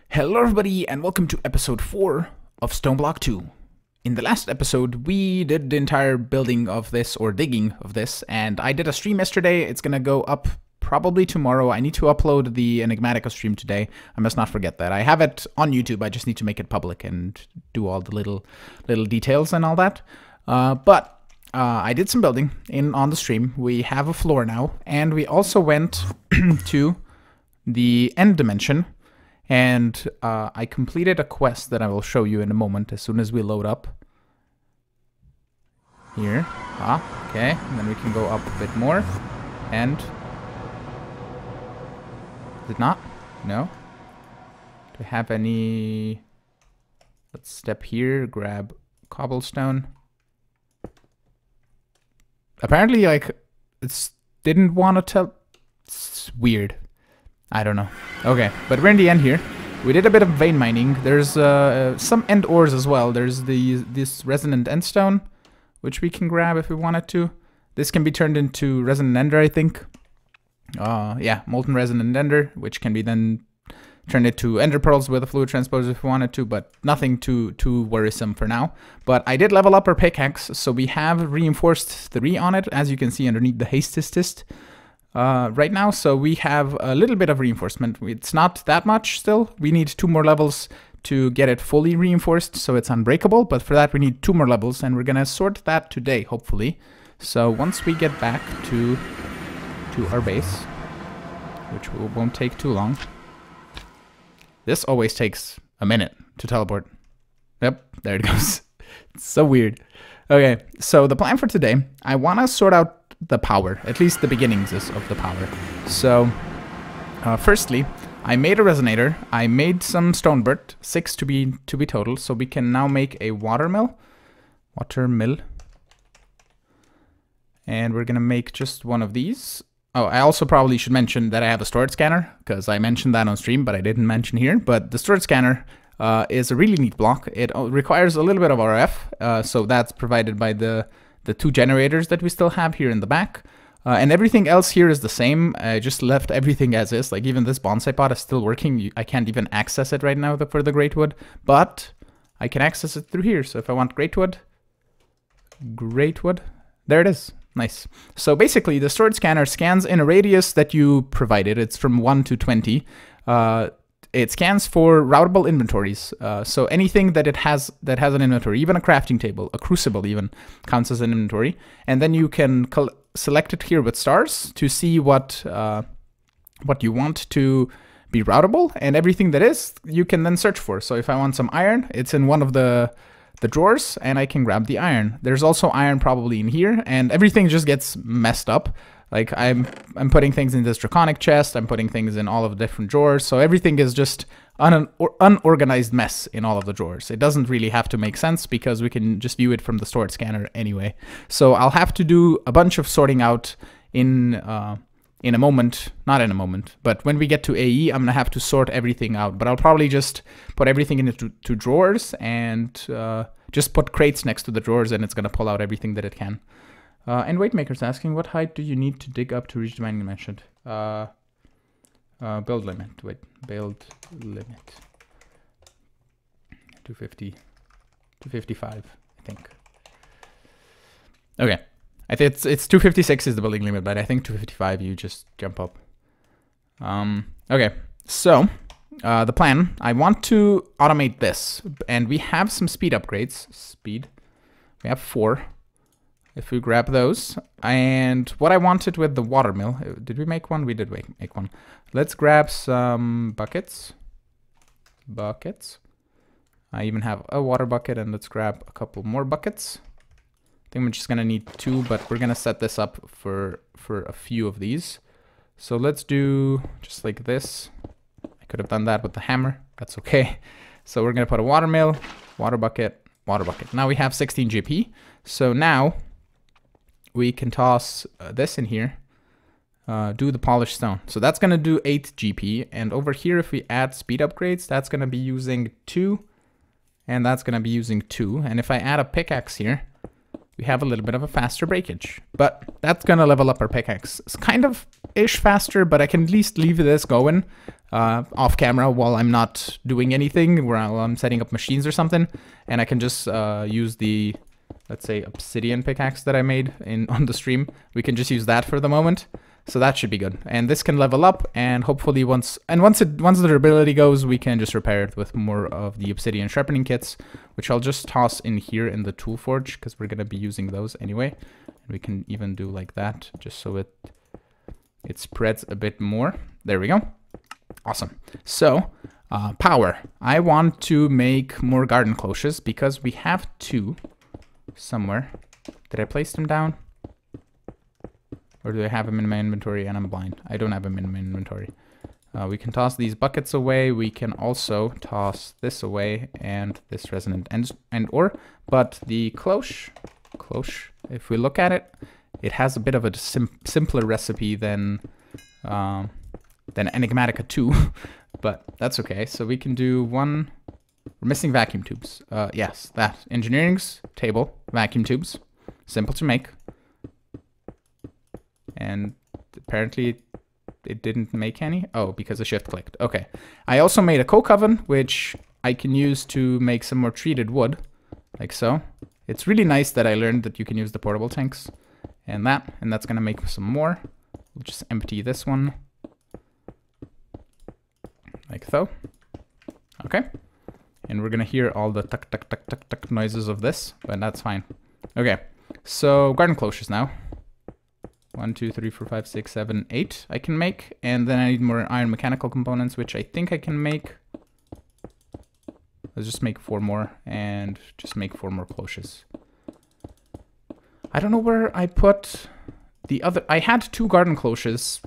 Hello everybody and welcome to episode 4 of Stoneblock 2. In the last episode we did the entire building of this, or digging of this, and I did a stream yesterday. It's gonna go up probably tomorrow. I need to upload the Enigmatica stream today. I must not forget that. I have it on YouTube, I just need to make it public and do all the little details and all that. But I did some building on the stream. We have a floor now, and we also went to the end dimension. And I completed a quest that I will show you in a moment as soon as we load up. Here. Okay. And then we can go up a bit more. And... Did not? No? Do I have any... Let's step here, grab cobblestone. Apparently, like, it didn't want to tell... It's weird. I don't know. Okay, but we're in the end here. We did a bit of vein mining. There's some end ores as well. There's this resonant endstone, which we can grab if we wanted to. This can be turned into resonant ender, I think. Yeah, molten resonant ender, which can be then turned into ender pearls with a fluid transposer if we wanted to, but nothing too worrisome for now. But I did level up our pickaxe, so we have reinforced 3 on it, as you can see underneath the hastest. Right now, so we have a little bit of reinforcement. It's not that much still. We need 2 more levels to get it fully reinforced so it's unbreakable, but for that we need 2 more levels, and we're gonna sort that today, hopefully. So once we get back to our base, which won't take too long. This always takes a minute to teleport. Yep, there it goes. It's so weird. Okay, so the plan for today, I want to sort out the power, at least the beginnings of the power. So, firstly, I made a resonator. I made some stone dirt, 6 to be total. So we can now make a water mill, and we're gonna make just one of these. Oh, I also probably should mention that I have a storage scanner, because I mentioned that on stream, but I didn't mention here. But the storage scanner is a really neat block. It requires a little bit of RF, so that's provided by the 2 generators that we still have here in the back. And everything else here is the same. I just left everything as is. Like even this bonsai pot is still working. I can't even access it right now for the great wood, but I can access it through here. So if I want great wood, there it is. Nice. So basically the storage scanner scans in a radius that you provided. It's from 1 to 20. It scans for routable inventories. So anything that it has that has an inventory, even a crafting table, a crucible even, counts as an inventory. And then you can select it here with stars to see what you want to be routable, and everything that is, you can then search for. So if I want some iron, it's in one of the drawers, and I can grab the iron. There's also iron probably in here, and everything just gets messed up. Like I'm putting things in this draconic chest, I'm putting things in all of the different drawers, so everything is just an unorganized mess in all of the drawers. It doesn't really have to make sense because we can just view it from the storage scanner anyway. So I'll have to do a bunch of sorting out in a moment, not in a moment, but when we get to AE, I'm gonna have to sort everything out. But I'll probably just put everything into 2 drawers and just put crates next to the drawers, and it's gonna pull out everything that it can. And Weightmaker's asking, what height do you need to dig up to reach the mining dimension? Build limit. Wait, build limit. 250, 255, I think. Okay, I think it's 256 is the building limit, but I think 255 you just jump up. Okay, so the plan, I want to automate this, and we have some speed upgrades. Speed, we have 4. If we grab those, and what I wanted with the water mill, did we make one? We did make one. Let's grab some buckets. I even have a water bucket, and let's grab a couple more buckets. I think we're just gonna need 2, but we're gonna set this up for a few of these. So let's do just like this. I could have done that with the hammer, that's okay. So we're gonna put a water mill, water bucket, water bucket. Now we have 16 GP. So now we can toss this in here, do the polished stone. So that's gonna do 8 GP, and over here if we add speed upgrades, that's gonna be using 2, and that's gonna be using 2. And if I add a pickaxe here, we have a little bit of a faster breakage. But that's gonna level up our pickaxe. It's kind of ish faster, but I can at least leave this going off camera while I'm not doing anything, while I'm setting up machines or something. And I can just use the, let's say, obsidian pickaxe that I made on the stream. We can just use that for the moment. So that should be good. And this can level up, and hopefully once the durability goes, we can just repair it with more of the obsidian sharpening kits, which I'll just toss in here in the tool forge, because we're gonna be using those anyway. And we can even do like that, just so it spreads a bit more. There we go. Awesome. So power. I want to make more garden cloches because we have 2 somewhere. Did I place them down? Or do I have them in my inventory and I'm blind? I don't have them in my inventory. We can toss these buckets away. We can also toss this away and this resonant and ore. But the cloche, if we look at it, it has a bit of a simpler recipe than Enigmatica 2, but that's okay. So we can do one. We're missing vacuum tubes. Yes, that. Engineering's table, vacuum tubes. Simple to make. And apparently it didn't make any. Oh, because the shift clicked. Okay. I also made a coke oven, which I can use to make some more treated wood, like so. It's really nice that I learned that you can use the portable tanks and that's gonna make some more. We'll just empty this one, like so. Okay. And we're gonna hear all the tuck, tuck, tuck, tuck, tuck noises of this, but that's fine. Okay. So garden cloches now. 1, 2, 3, 4, 5, 6, 7, 8 I can make. And then I need more iron mechanical components, which I think I can make. Let's just make 4 more and just make 4 more cloches. I don't know where I put the other. I had 2 garden cloches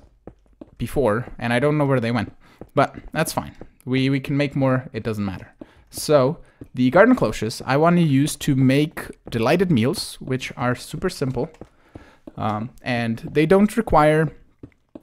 before and I don't know where they went, but that's fine. We can make more. It doesn't matter. So the garden cloches I want to use to make delighted meals, which are super simple. And they don't require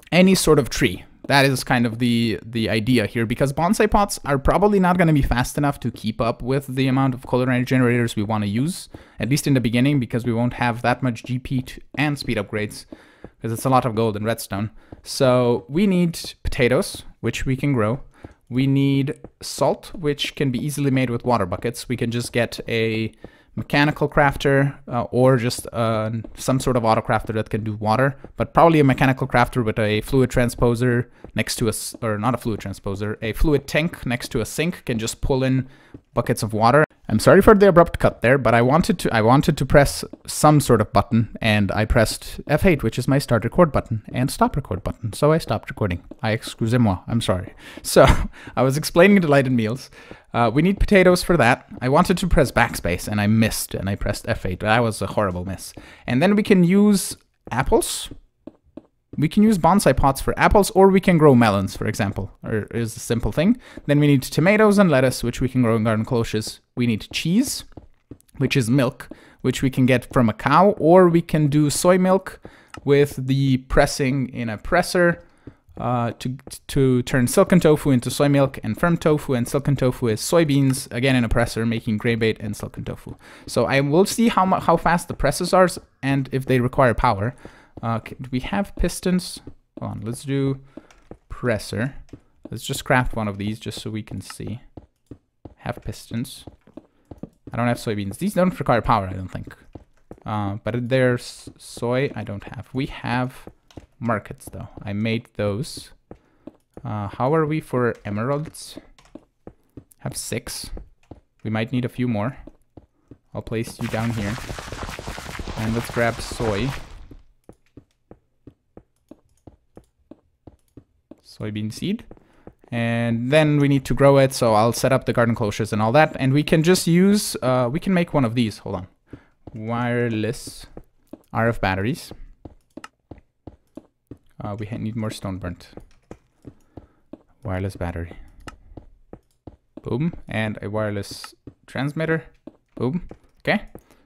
any sort of tree. That is kind of the idea here, because bonsai pots are probably not going to be fast enough to keep up with the amount of culinary generators we want to use, at least in the beginning, because we won't have that much GP and speed upgrades, because it's a lot of gold and redstone. So we need potatoes, which we can grow. We need salt, which can be easily made with water buckets. We can just get a mechanical crafter or just some sort of auto crafter that can do water, but probably a mechanical crafter with a fluid transposer next to or not a fluid transposer, a fluid tank next to a sink can just pull in buckets of water. I'm sorry for the abrupt cut there, but I wanted to press some sort of button, and I pressed F8, which is my start record button, and stop record button. So I stopped recording. Excusez-moi, I'm sorry. So I was explaining delighted meals. We need potatoes for that. I wanted to press backspace and I missed, and I pressed F8. That was a horrible miss. And then we can use apples. We can use bonsai pots for apples, or we can grow melons, for example, or is a simple thing. Then we need tomatoes and lettuce, which we can grow in garden cloches. We need cheese, which is milk, which we can get from a cow, or we can do soy milk with the pressing in a presser to turn silken tofu into soy milk and firm tofu, and silken tofu is soybeans, again in a presser, making gray bait and silken tofu. So I will see how fast the presses are and if they require power. Do we have pistons? Hold on, let's do presser. Let's just craft one of these just so we can see. Have pistons. I don't have soybeans. These don't require power, I don't think. But there's soy I don't have. We have markets though. I made those. How are we for emeralds? Have 6. We might need a few more. I'll place you down here. And let's grab soy. Soybean seed. And then we need to grow it, so I'll set up the garden cloches and all that. And we can just use, we can make one of these. Hold on. Wireless RF batteries. We need more stone burnt. Wireless battery. Boom. And a wireless transmitter. Boom. Okay.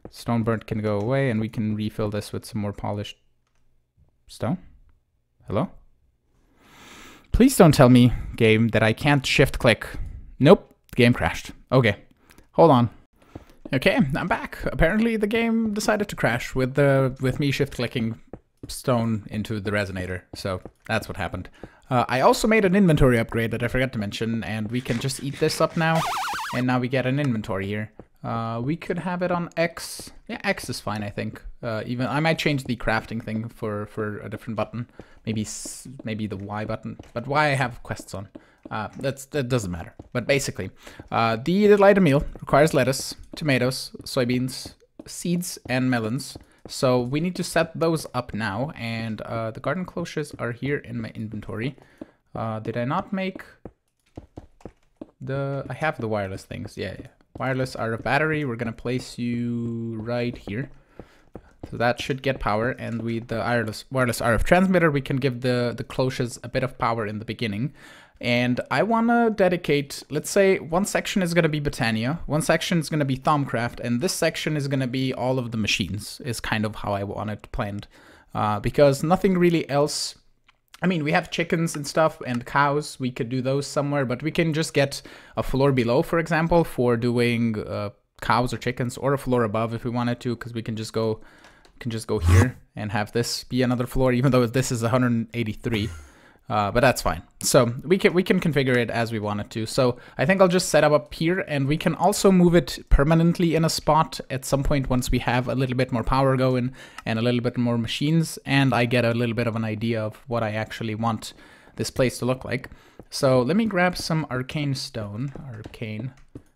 Stone burnt can go away, and we can refill this with some more polished stone. Hello? Please don't tell me, game, that I can't shift click. Nope, the game crashed. Okay, hold on. Okay, I'm back. Apparently the game decided to crash with me shift clicking stone into the resonator. So that's what happened. I also made an inventory upgrade that I forgot to mention, and we can just eat this up now. And now we get an inventory here. We could have it on X. Yeah, X is fine, I think. Even I might change the crafting thing for a different button. Maybe the Y button. But Y I have quests on. That doesn't matter. But basically, the delighted meal requires lettuce, tomatoes, soybeans, seeds, and melons. So we need to set those up now. And the garden cloches are here in my inventory. Did I not make I have the wireless things. Yeah. Wireless RF battery. We're gonna place you right here. So that should get power, and with the wireless RF transmitter, we can give the cloches a bit of power in the beginning. And I wanna dedicate, let's say one section is gonna be Botania, one section is gonna be Thaumcraft, and this section is gonna be all of the machines, is kind of how I want it planned. Because nothing really else. I mean, we have chickens and stuff and cows. We could do those somewhere, but we can just get a floor below, for example, for doing cows or chickens, or a floor above if we wanted to, because we can just go here and have this be another floor, even though this is 183. But that's fine. So we can configure it as we want it to. So I think I'll just set up here, and we can also move it permanently in a spot at some point once we have a little bit more power going and a little bit more machines, and I get a little bit of an idea of what I actually want this place to look like. So let me grab some arcane stone,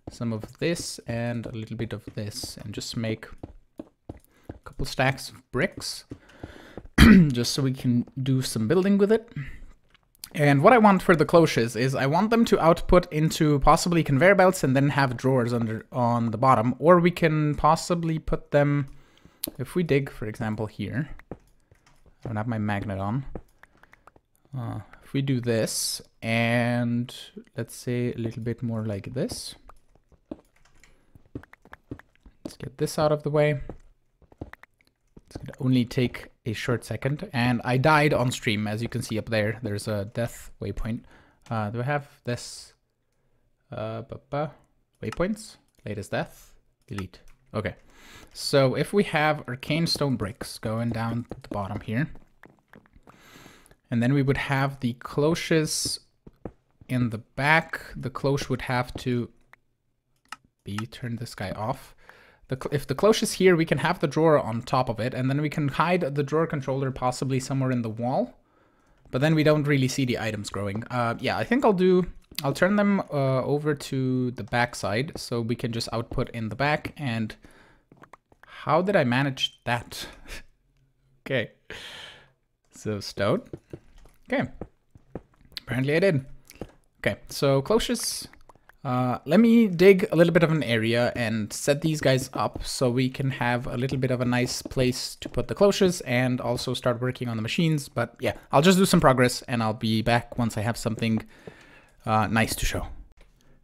some of this and a little bit of this, and just make a couple stacks of bricks just so we can do some building with it. And what I want for the cloches is I want them to output into possibly conveyor belts and then have drawers on the bottom. Or we can possibly put them, if we dig, for example, here. I don't have my magnet on. If we do this, and let's say a little bit more like this. Let's get this out of the way. It's gonna only take a short second, and I died on stream, as you can see up there. There's a death waypoint. Do I have this? Waypoints? Latest death? Delete. Okay. So if we have arcane stone bricks going down the bottom here, and then we would have the cloches in the back. The cloche would have to turn this guy off. If the cloche is here, we can have the drawer on top of it, and then we can hide the drawer controller possibly somewhere in the wall. But then we don't really see the items growing. Yeah, I think I'll turn them over to the back side, so we can just output in the back. And how did I manage that? Okay. So stone. Okay. Apparently I did. Okay, so cloches. Let me dig a little bit of an area and set these guys up so we can have a little bit of a nice place to put the cloches and also start working on the machines. But yeah, I'll just do some progress and I'll be back once I have something nice to show.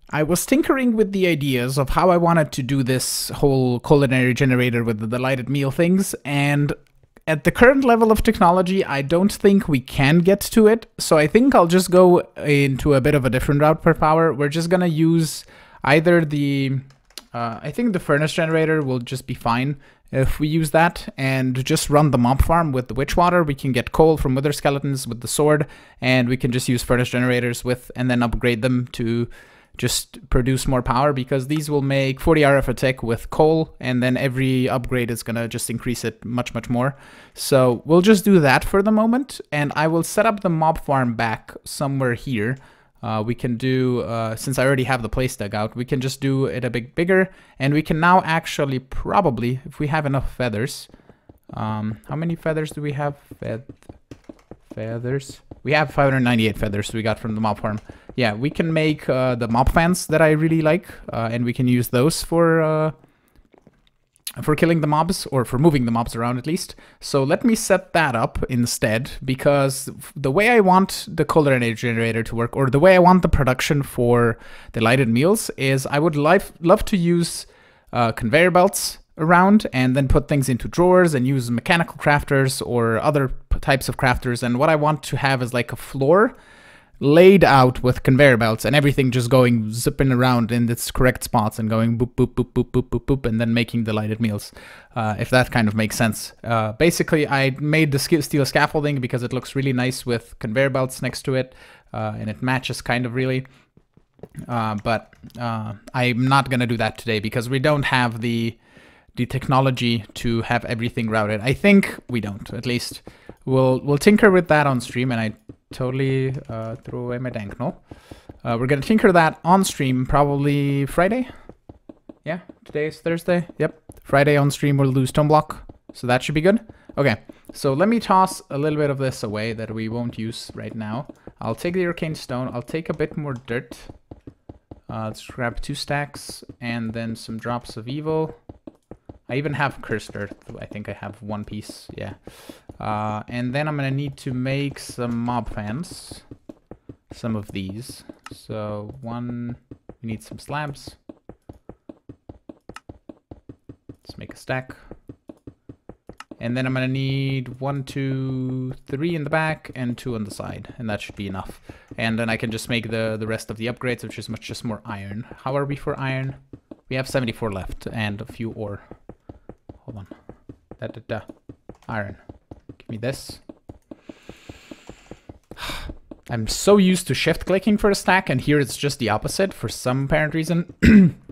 I was tinkering with the ideas of how I wanted to do this whole culinary generator with the delighted meal things, and at the current level of technology, I don't think we can get to it. So I think I'll just go into a bit of a different route for power. We're just gonna use either the, I think the furnace generator will just be fine if we use that, and just run the mob farm with the witch water. We can get coal from wither skeletons with the sword, and we can just use furnace generators and then upgrade them to just produce more power, because these will make 40 RF a tick with coal, and then every upgrade is gonna just increase it much more. So we'll just do that for the moment, and I will set up the mob farm back somewhere here. We can do, since I already have the place dug out, we can just do it a bit bigger, and we can now actually probably, if we have enough feathers, how many feathers do we have? Feathers. We have 598 feathers we got from the mob farm. Yeah, we can make the mob fans that I really like, and we can use those for killing the mobs, or for moving the mobs around at least. So let me set that up instead, because the way I want the culinary generator to work, or the way I want the production for delighted meals, is I would love to use conveyor belts around and then put things into drawers and use mechanical crafters or other types of crafters. And what I want to have is like a floor laid out with conveyor belts and everything just going zipping around in its correct spots and going boop, boop, boop, boop, boop, boop, boop, and then making the lighted meals, if that kind of makes sense. Basically, I made the steel scaffolding because it looks really nice with conveyor belts next to it, and it matches kind of really. But I'm not going to do that today because we don't have the technology to have everything routed. I think we don't. At least we'll tinker with that on stream, and I totally threw away my dank null. We're gonna tinker that on stream probably Friday. Yeah, today is Thursday. Yep, Friday on stream we'll do Stoneblock, so that should be good. Okay, so let me toss a little bit of this away that we won't use right now. I'll take the arcane stone. I'll take a bit more dirt. Let's grab 2 stacks and then some drops of evil. I even have cursed earth. I think I have 1 piece. Yeah. And then I'm gonna need to make some mob fans. Some of these. So we need some slabs. Let's make a stack. And then I'm gonna need 1, 2, 3 in the back and 2 on the side, and that should be enough. And then I can just make the rest of the upgrades, which is just more iron. How are we for iron? We have 74 left and a few ore. Hold on. Iron. Give me this. I'm so used to shift clicking for a stack, and here it's just the opposite for some apparent reason.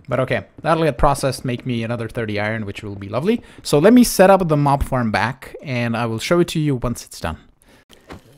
But okay, that'll get processed, make me another 30 iron, which will be lovely. So let me set up the mob farm back, and I will show it to you once it's done.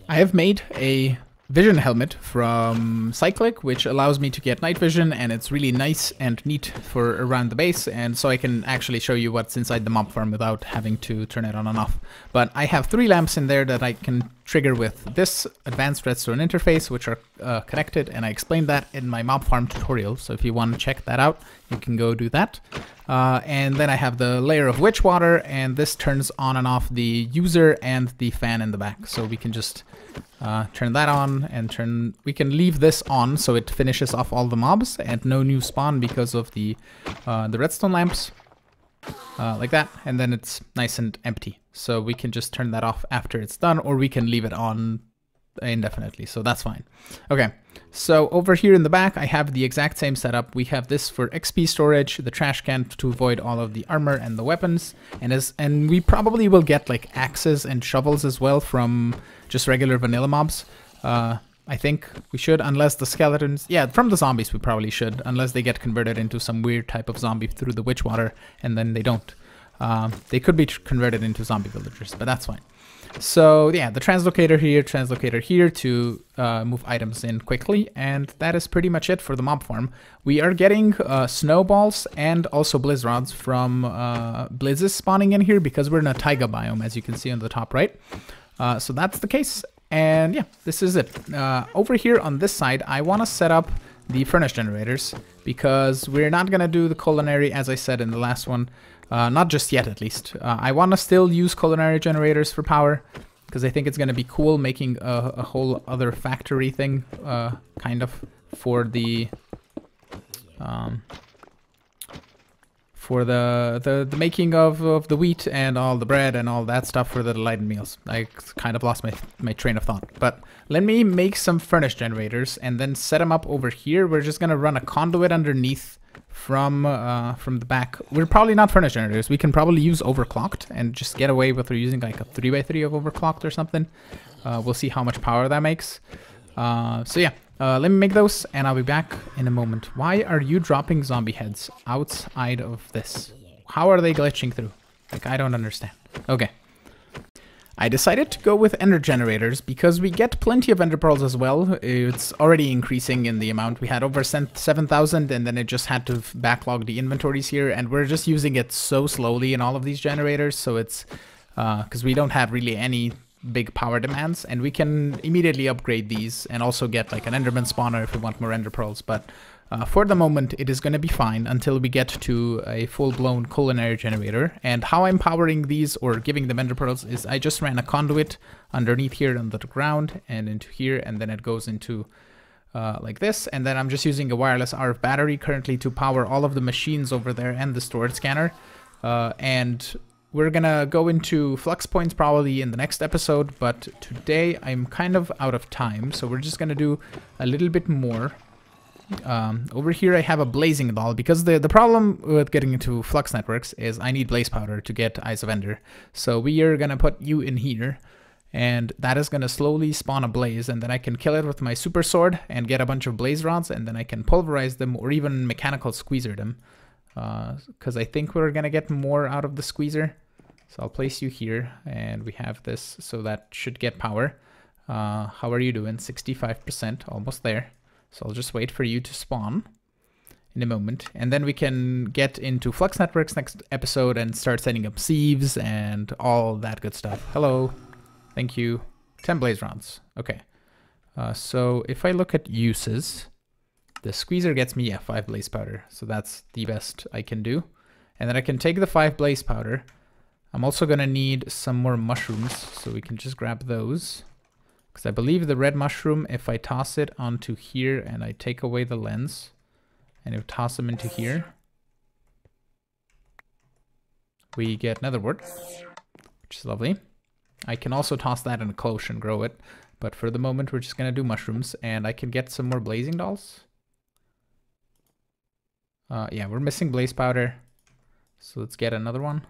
I have made a vision helmet from Cyclic, which allows me to get night vision, and it's really nice and neat for around the base, and so I can actually show you what's inside the mob farm without having to turn it on and off. But I have 3 lamps in there that I can trigger with this advanced redstone interface, which are connected, and I explained that in my mob farm tutorial, so if you want to check that out, you can go do that. And then I have the layer of witch water, and this turns on and off the user and the fan in the back, so we can just turn that on, and we can leave this on so it finishes off all the mobs and no new spawn because of the redstone lamps, like that, and then it's nice and empty. So we can just turn that off after it's done, or we can leave it on indefinitely, so that's fine. Okay, so over here in the back I have the exact same setup. We have this for XP storage, the trash can to avoid all of the armor and the weapons, and we probably will get like axes and shovels as well from just regular vanilla mobs. I think we should, unless the skeletons, yeah, from the zombies we probably should, unless they get converted into some weird type of zombie through the witch water, and then they don't. They could be converted into zombie villagers, but that's fine. So yeah, the translocator here to move items in quickly, and that is pretty much it for the mob farm. We are getting snowballs and also blizz rods from blizzes spawning in here because we're in a taiga biome, as you can see on the top right. So that's the case, and yeah, this is it. Over here on this side, I want to set up the furnace generators because we're not going to do the culinary as I said in the last one. Not just yet, at least. I want to still use culinary generators for power because I think it's going to be cool making a whole other factory thing, kind of, for the making of the wheat and all the bread and all that stuff for the lighted meals. I kind of lost my train of thought. But let me make some furnace generators and then set them up over here. We're just going to run a conduit underneath from the back. We're probably not furnace generators. We can probably use overclocked and just get away with using like a 3x3 of overclocked or something. We'll see how much power that makes. So yeah, let me make those and I'll be back in a moment. Why are you dropping zombie heads outside of this? How are they glitching through? Like, I don't understand. Okay. I decided to go with ender generators because we get plenty of ender pearls as well. It's already increasing in the amount. We had over 7,000 and then it just had to backlog the inventories here, and we're just using it so slowly in all of these generators, so it's because we don't have really any big power demands, and we can immediately upgrade these and also get like an enderman spawner if we want more ender pearls. But for the moment, it is going to be fine until we get to a full-blown culinary generator. And how I'm powering these or giving them ender pearls is I just ran a conduit underneath here under the ground and into here, and then it goes into like this. And then I'm just using a wireless RF battery currently to power all of the machines over there and the storage scanner. And we're gonna go into flux points probably in the next episode, but today I'm kind of out of time, so we're just gonna do a little bit more. Over here I have a blazing doll, because the problem with getting into flux networks is I need blaze powder to get Eyes of Ender. So we are gonna put you in here, and that is gonna slowly spawn a blaze, and then I can kill it with my super sword and get a bunch of blaze rods, and then I can pulverize them or even mechanical squeezer them. Because I think we're gonna get more out of the squeezer. So I'll place you here, and we have this, so that should get power. How are you doing? 65%, almost there. So I'll just wait for you to spawn in a moment, and then we can get into flux networks next episode and start setting up sieves and all that good stuff. Hello, thank you. 10 blaze rods. Okay. So if I look at uses, the squeezer gets me 5 blaze powder, so that's the best I can do. And then I can take the 5 blaze powder. I'm also gonna need some more mushrooms, so we can just grab those. Because I believe the red mushroom, if I toss it onto here and I take away the lens, and you toss them into here, we get netherwort, which is lovely. I can also toss that in a cloche and grow it, but for the moment we're just gonna do mushrooms, and I can get some more blazing dolls. Yeah, we're missing blaze powder, so let's get another one.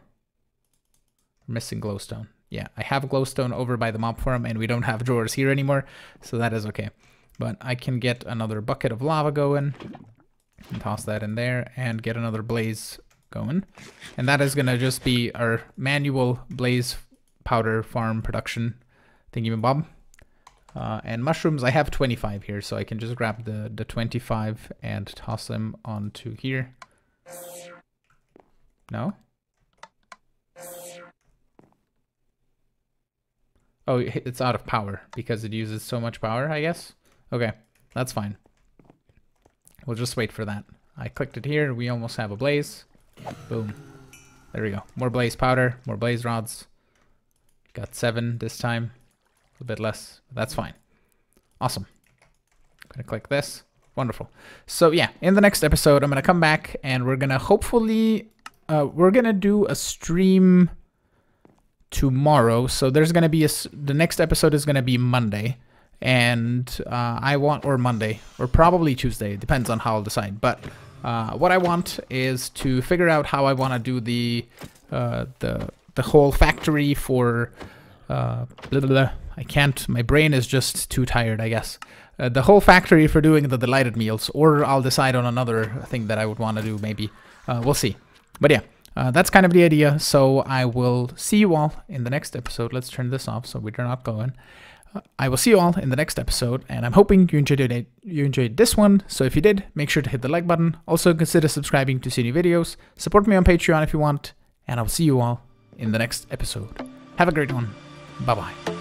We're missing glowstone. Yeah, I have glowstone over by the mob farm, and we don't have drawers here anymore, so that is okay. But I can get another bucket of lava going, and toss that in there, and get another blaze going. And that is gonna just be our manual blaze powder farm production thingy-mabob. And mushrooms, I have 25 here, so I can just grab the 25 and toss them onto here. No? Oh, it's out of power because it uses so much power, I guess. Okay, that's fine. We'll just wait for that. I clicked it here. We almost have a blaze. Boom. There we go. More blaze powder, more blaze rods. Got 7 this time. A bit less. That's fine. Awesome. I'm gonna click this. Wonderful. So yeah, in the next episode, I'm gonna come back and we're gonna hopefully we're gonna do a stream tomorrow. So there's gonna be the next episode is gonna be Monday, and or Monday, or probably Tuesday. It depends on how I'll decide. But what I want is to figure out how I want to do the whole factory for blah, blah, blah. I can't. My brain is just too tired, I guess. The whole factory for doing the delighted meals, or I'll decide on another thing that I would want to do. Maybe we'll see. But yeah. That's kind of the idea, so I will see you all in the next episode. Let's turn this off so we're not going. I will see you all in the next episode, and I'm hoping you enjoyed this one. So if you did, make sure to hit the like button. Also consider subscribing to see new videos. Support me on Patreon if you want, and I'll see you all in the next episode. Have a great one. Bye-bye.